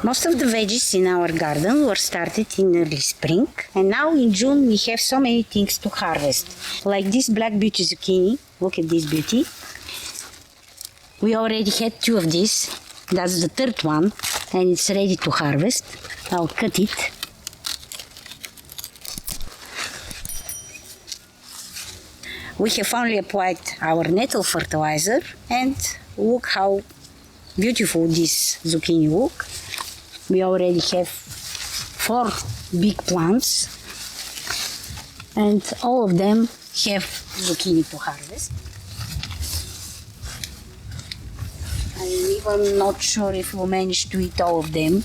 Most of the veggies in our garden were started in early spring, and now in June we have so many things to harvest. Like this black beauty zucchini. Look at this beauty. We already had 2 of these. That's the 3rd one, and it's ready to harvest. I'll cut it. We have only applied our nettle fertilizer, and look how beautiful this zucchini look. We already have 4 big plants, and all of them have zucchini to harvest. I'm even not sure if we'll manage to eat all of them.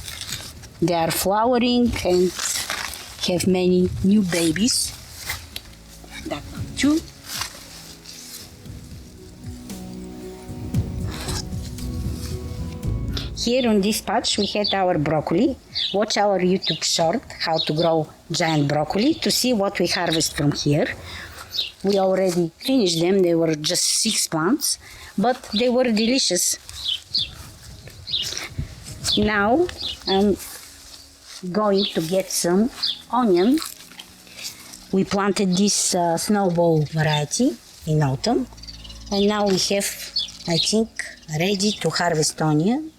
They are flowering and have many new babies. That one too. Here on this patch we had our broccoli. Watch our YouTube short, how to grow giant broccoli, to see what we harvest from here. We already finished them, they were just 6 plants, but they were delicious. Now I'm going to get some onion. We planted this snowball variety in autumn, and now we have, I think, ready to harvest onion.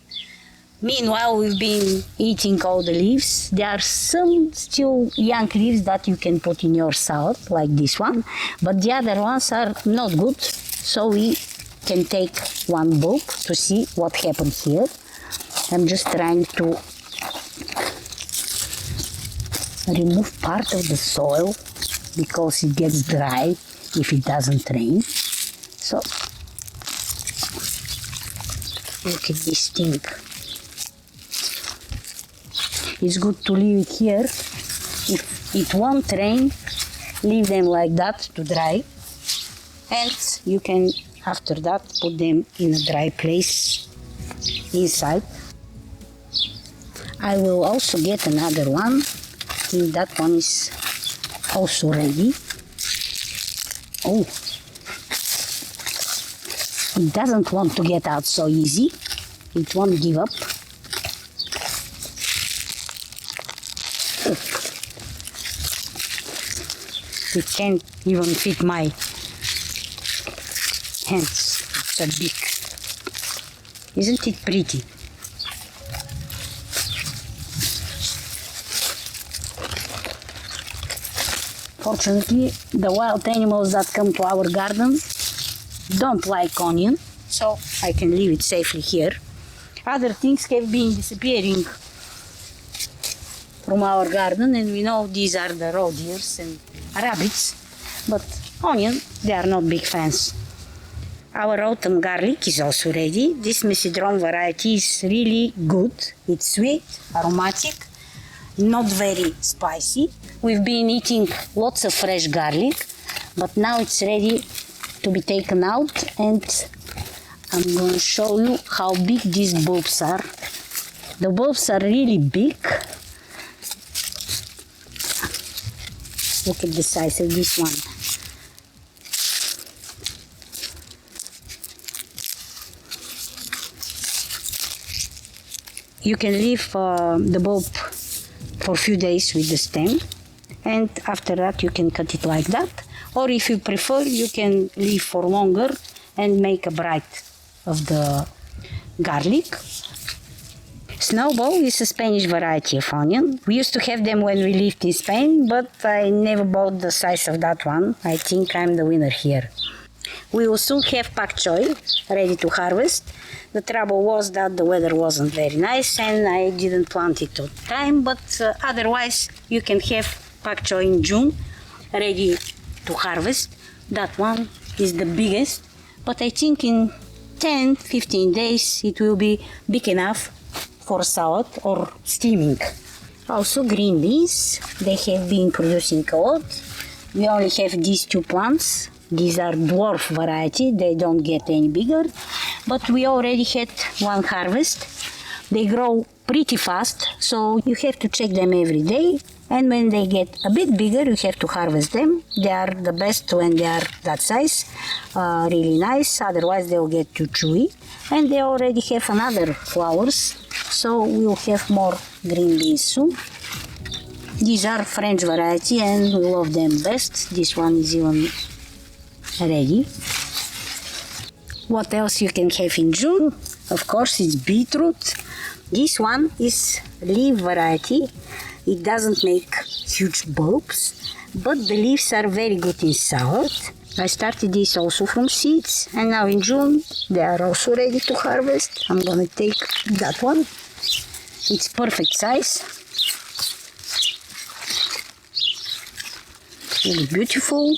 Meanwhile, we've been eating all the leaves. There are some still young leaves that you can put in your salad, like this one, but the other ones are not good, so we can take one bulb to see what happened here. I'm just trying to remove part of the soil because it gets dry if it doesn't rain. So, look at this thing. It's good to leave it here. If it won't rain, leave them like that to dry, and you can after that put them in a dry place inside. I will also get another one. I think that one is also ready. Oh, it doesn't want to get out so easy. It won't give up. It can't even fit my hands. It's so big. Isn't it pretty? Fortunately, the wild animals that come to our garden don't like onion, so I can leave it safely here. Other things have been disappearing from our garden, and we know these are the roe deers and rabbits, but onion, they are not big fans. Our autumn garlic is also ready. This Messidron variety is really good. It's sweet, aromatic, not very spicy. We've been eating lots of fresh garlic, but now it's ready to be taken out, and I'm going to show you how big these bulbs are. The bulbs are really big. Look at the size of this one. You can leave the bulb for a few days with the stem, and after that you can cut it like that, or if you prefer you can leave for longer and make a bright of the garlic. Snowball is a Spanish variety of onion. We used to have them when we lived in Spain, but I never bought the size of that one. I think I'm the winner here. We will soon have pak choi ready to harvest. The trouble was that the weather wasn't very nice and I didn't plant it on time, but otherwise you can have pak choi in June ready to harvest. That one is the biggest, but I think in 10-15 days it will be big enough for salad or steaming. Also green beans, they have been producing a lot. We only have these 2 plants. These are dwarf variety, they don't get any bigger, but we already had one harvest. They grow pretty fast, so you have to check them every day, and when they get a bit bigger you have to harvest them. They are the best when they are that size, really nice, otherwise they'll get too chewy. And they already have another flowers so we'll have more green beans soon. These are French variety and we love them best. This one is even ready. What else you can have in June? Of course, it's beetroot. This one is leaf variety. It doesn't make huge bulbs, but the leaves are very good in salad. I started this also from seeds, and now in June they are also ready to harvest. I'm gonna take that one. It's perfect size. It's beautiful.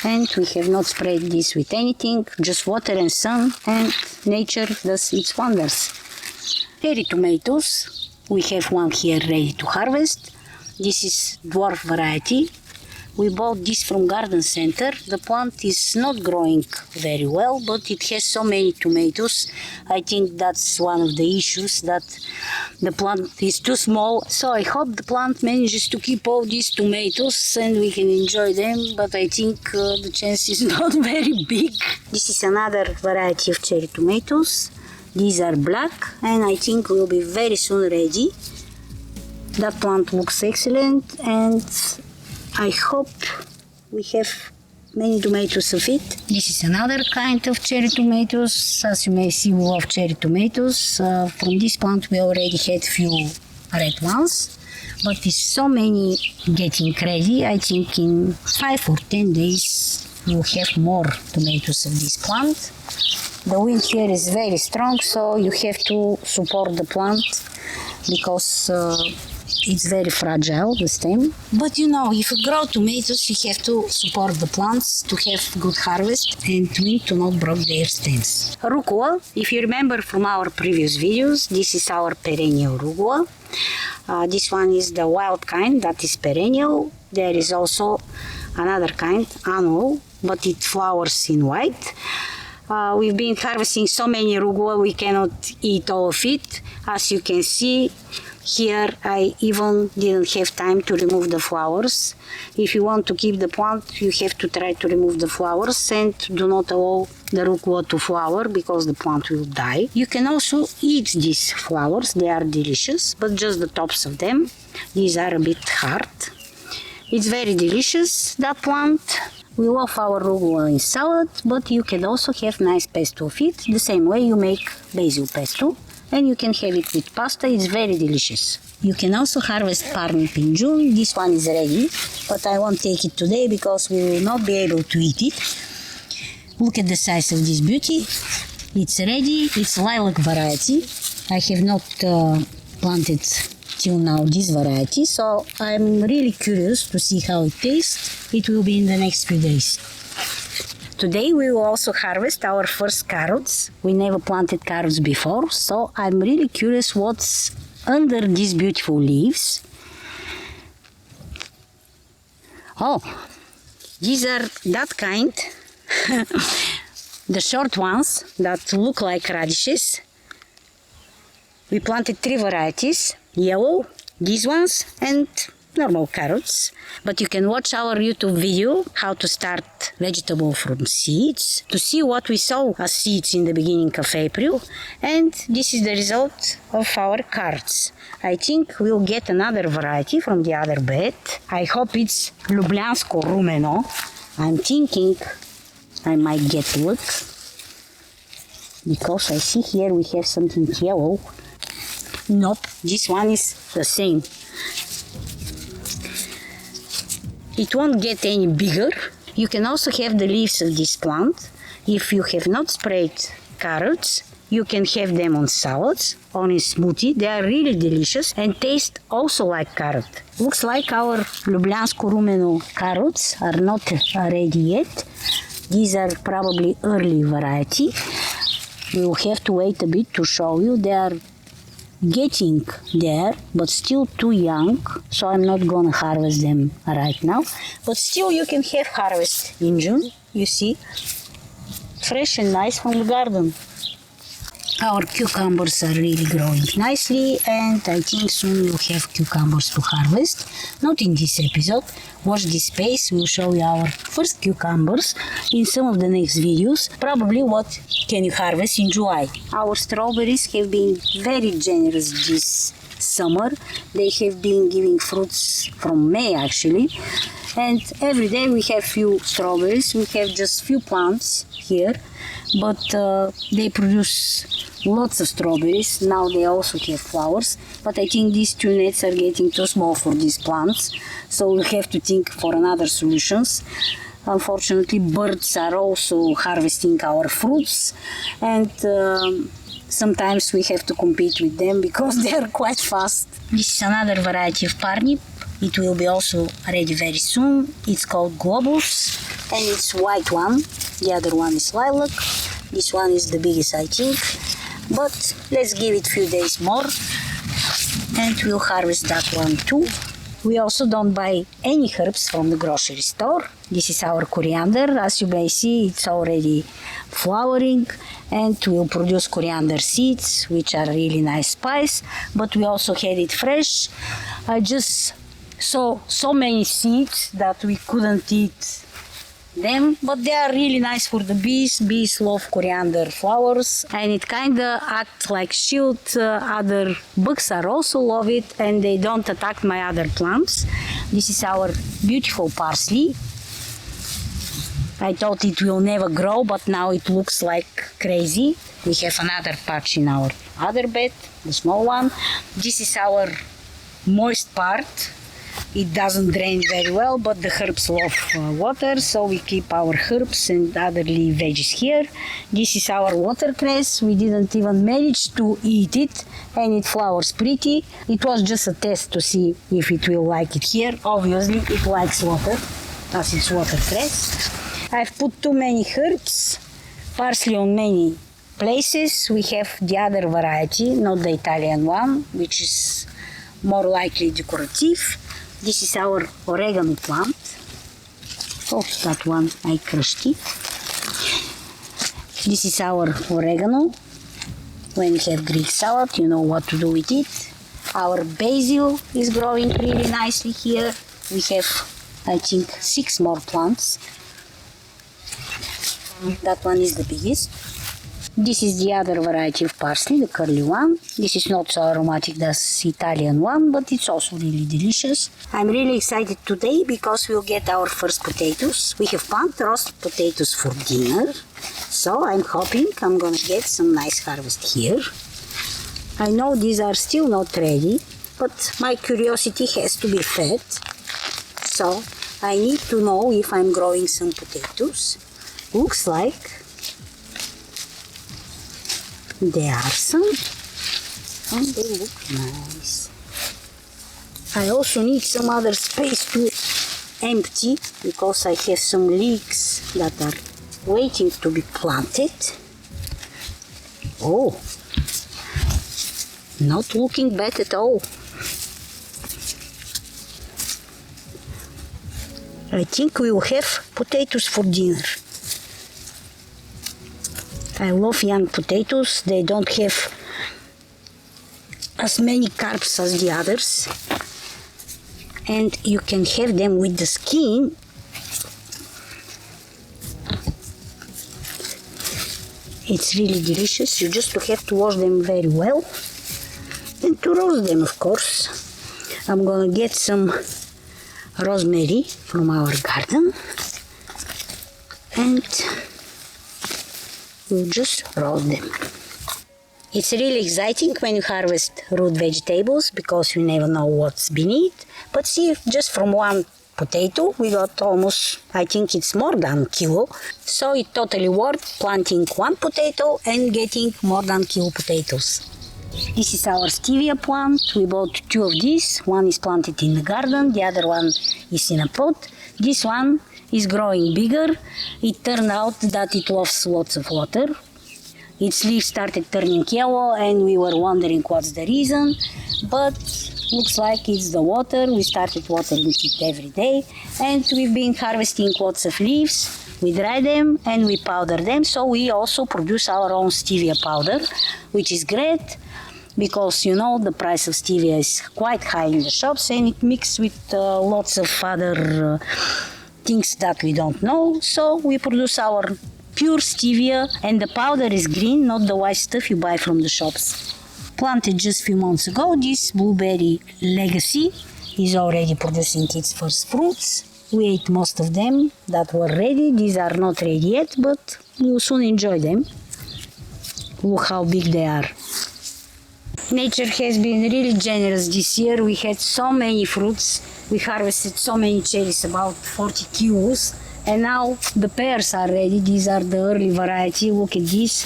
And we have not sprayed this with anything, just water and sun, and nature does its wonders. Cherry tomatoes, we have one here ready to harvest. This is dwarf variety. We bought this from garden center. The plant is not growing very well, but it has so many tomatoes. I think that's one of the issues, that the plant is too small. So I hope the plant manages to keep all these tomatoes and we can enjoy them, but I think the chance is not very big. This is another variety of cherry tomatoes. These are black and I think will be very soon ready. That plant looks excellent and I hope we have many tomatoes of it. This is another kind of cherry tomatoes. As you may see, we love cherry tomatoes. From this plant we already had few red ones, but with so many getting ready, I think in 5 or 10 days we'll have more tomatoes of this plant. The wind here is very strong, so you have to support the plant because it's very fragile, the stem. But you know, if you grow tomatoes, you have to support the plants to have good harvest and wind to not break their stems. Rucola, if you remember from our previous videos, this is our perennial rucola. This one is the wild kind, that is perennial. There is also another kind, annual, but it flowers in white. We've been harvesting so many rucola, we cannot eat all of it. As you can see, here I even didn't have time to remove the flowers. If you want to keep the plant, you have to try to remove the flowers and do not allow the rucola to flower because the plant will die. You can also eat these flowers, they are delicious, but just the tops of them. These are a bit hard. It's very delicious, that plant. We love our rucola in salad, but you can also have nice pesto of it, the same way you make basil pesto. And you can have it with pasta, it's very delicious. You can also harvest parsnip in June. This one is ready, but I won't take it today because we will not be able to eat it. Look at the size of this beauty. It's ready, it's lilac variety. I have not planted till now this variety, so I'm really curious to see how it tastes. It will be in the next few days. Today we will also harvest our first carrots. We never planted carrots before, so I'm really curious what's under these beautiful leaves. Oh, these are that kind, the short ones that look like radishes. We planted 3 varieties, yellow, these ones, and normal carrots. But you can watch our YouTube video, how to start vegetable from seeds, to see what we saw as seeds in the beginning of April. And this is the result of our carrots. I think we'll get another variety from the other bed. I hope it's Ljubljansko rumeno. I'm thinking I might get luck, because I see here we have something yellow. Nope, this one is the same. It won't get any bigger. You can also have the leaves of this plant. If you have not sprayed carrots, you can have them on salads, on a smoothie. They are really delicious and taste also like carrot. Looks like our Ljubljansko rumeno carrots are not ready yet. These are probably early variety. We will have to wait a bit to show you. They are getting there, but still too young, so I'm not gonna harvest them right now. But still you can have harvest in June, you see, fresh and nice from the garden. Our cucumbers are really growing nicely, and I think soon we'll have cucumbers to harvest. Not in this episode. Watch this space. We'll show you our first cucumbers in some of the next videos. Probably what can you harvest in July. Our strawberries have been very generous this summer. They have been giving fruits from May actually. And every day we have few strawberries. We have just few plants here, but they produce lots of strawberries. Now they also have flowers, but I think these two nets are getting too small for these plants, so we have to think for another solutions. Unfortunately, birds are also harvesting our fruits, and sometimes we have to compete with them because they are quite fast. This is another variety of parsnip. It will be also ready very soon. It's called Globus, and it's white one. The other one is lilac. This one is the biggest, I think. But let's give it a few days more, and we'll harvest that one too. We also don't buy any herbs from the grocery store. This is our coriander. As you may see, it's already flowering, and we'll produce coriander seeds, which are really nice spice, but we also had it fresh. I just saw so many seeds that we couldn't eat them, but they are really nice for the bees. Bees love coriander flowers, and it kinda acts like shield. Other bugs are also love it, and they don't attack my other plants. This is our beautiful parsley. I thought it will never grow, but now it looks like crazy. We have another patch in our other bed, the small one. This is our moist part. It doesn't drain very well, but the herbs love water, so we keep our herbs and other leaf veggies here. This is our watercress. We didn't even manage to eat it, and it flowers pretty. It was just a test to see if it will like it here. Obviously, it likes water, as it's watercress. I've put too many herbs, parsley on many places. We have the other variety, not the Italian one, which is more likely decorative. This is our oregano plant. Oh, that one, I crushed it. This is our oregano. When you have Greek salad, you know what to do with it. Our basil is growing really nicely here. We have, I think, 6 more plants. That one is the biggest. This is the other variety of parsley, the curly one. This is not so aromatic as the Italian one, but it's also really delicious. I'm really excited today because we'll get our first potatoes. We have planned roasted potatoes for dinner, so I'm hoping I'm gonna get some nice harvest here. I know these are still not ready, but my curiosity has to be fed. So I need to know if I'm growing some potatoes. Looks like there are some, and they look nice. I also need some other space to empty because I have some leeks that are waiting to be planted. Oh, not looking bad at all. I think we will have potatoes for dinner. I love young potatoes. They don't have as many carbs as the others, and you can have them with the skin. It's really delicious. You just have to wash them very well and to roast them, of course. I'm gonna get some rosemary from our garden, and we'll just roast them. It's really exciting when you harvest root vegetables because you never know what's beneath. But see, just from one potato we got almost, I think it's more than a kilo. So it's totally worth planting one potato and getting more than kilo potatoes. This is our stevia plant. We bought 2 of these. One is planted in the garden, the other one is in a pot. This one is growing bigger. It turned out that it loves lots of water. Its leaves started turning yellow and we were wondering what's the reason, but looks like it's the water. We started watering it every day and we've been harvesting lots of leaves. We dry them and we powder them. So we also produce our own stevia powder, which is great because you know the price of stevia is quite high in the shops and it mixed with lots of other things that we don't know. So we produce our pure stevia and the powder is green, not the white stuff you buy from the shops. Planted just a few months ago, this blueberry legacy is already producing its first fruits. We ate most of them that were ready. These are not ready yet, but we'll soon enjoy them. Look how big they are. Nature has been really generous this year. We had so many fruits. We harvested so many cherries, about 40 kilos. And now the pears are ready. These are the early variety. Look at this.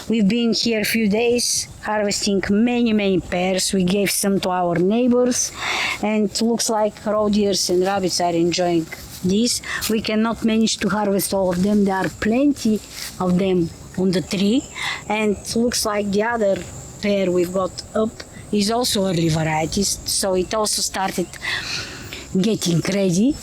We've been here a few days harvesting many pears. We gave some to our neighbors and it looks like roe deers and rabbits are enjoying this. We cannot manage to harvest all of them. There are plenty of them on the tree and it looks like the other pear we've got up is also early varieties, so it also started getting ready.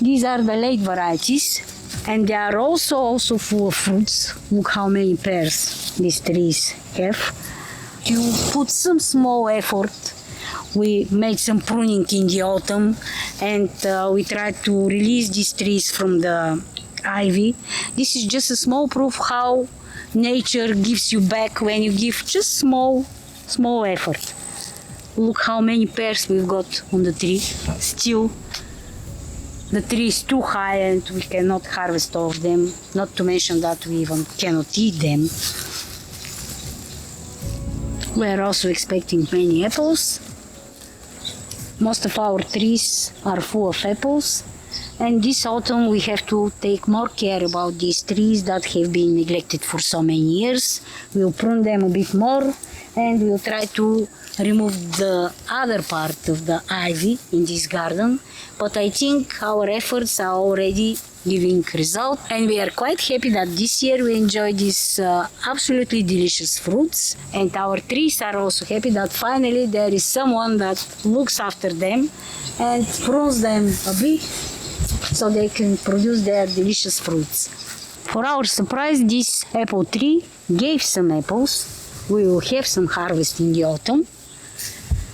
These are the late varieties and they are also full of fruits. Look how many pears these trees have. You put some small effort. We made some pruning in the autumn and we tried to release these trees from the ivy. This is just a small proof how nature gives you back when you give just small effort. Look how many pears we've got on the tree. Still, the tree is too high and we cannot harvest all of them, not to mention that we even cannot eat them. We are also expecting many apples. Most of our trees are full of apples. And this autumn we have to take more care about these trees that have been neglected for so many years. We'll prune them a bit more and we'll try to remove the other part of the ivy in this garden. But I think our efforts are already giving result and we are quite happy that this year we enjoy these absolutely delicious fruits, and our trees are also happy that finally there is someone that looks after them and prunes them a bit so they can produce their delicious fruits. For our surprise, this apple tree gave some apples. We will have some harvest in the autumn.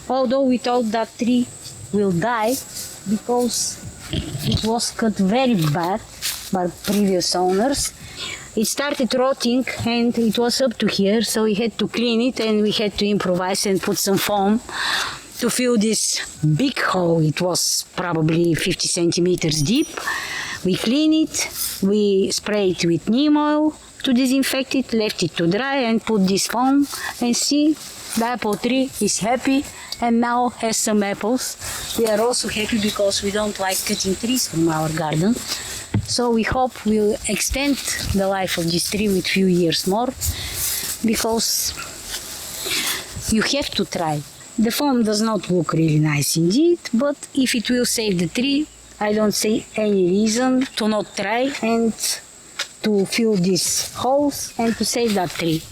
Although we thought that tree will die because it was cut very bad by previous owners. It started rotting and it was up to here, so we had to clean it and we had to improvise and put some foam to fill this big hole. It was probably 50 centimeters deep. We clean it, we spray it with neem oil to disinfect it, left it to dry and put this foam, and see, the apple tree is happy and now has some apples. We are also happy because we don't like cutting trees from our garden. So we hope we'll extend the life of this tree with few years more, because you have to try. The foam does not look really nice indeed, but if it will save the tree, I don't see any reason to not try and to fill these holes and to save that tree.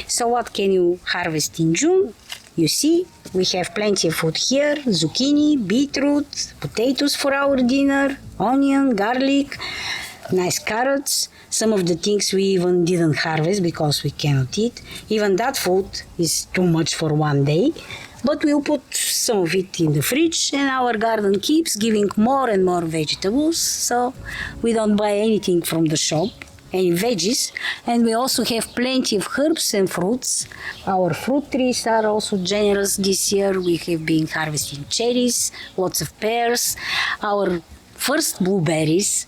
So what can you harvest in June? You see, we have plenty of food here: zucchini, beetroot, potatoes for our dinner, onion, garlic, nice carrots. Some of the things we even didn't harvest because we cannot eat. Even that food is too much for one day. But we'll put some of it in the fridge and our garden keeps giving more and more vegetables. So we don't buy anything from the shop, any veggies. And we also have plenty of herbs and fruits. Our fruit trees are also generous this year. We have been harvesting cherries, lots of pears, our first blueberries,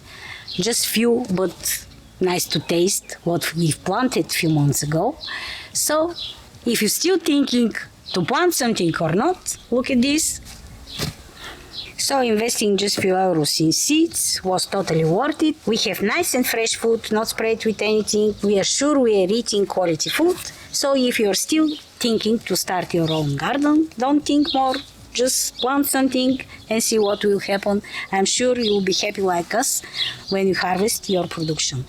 just few but nice to taste, what we've planted a few months ago. So if you're still thinking to plant something or not, look at this. So investing just few euros in seeds was totally worth it. We have nice and fresh food, not sprayed with anything. We are sure we are eating quality food. So if you're still thinking to start your own garden, don't think more. Just plant something and see what will happen. I'm sure you'll be happy like us when you harvest your production.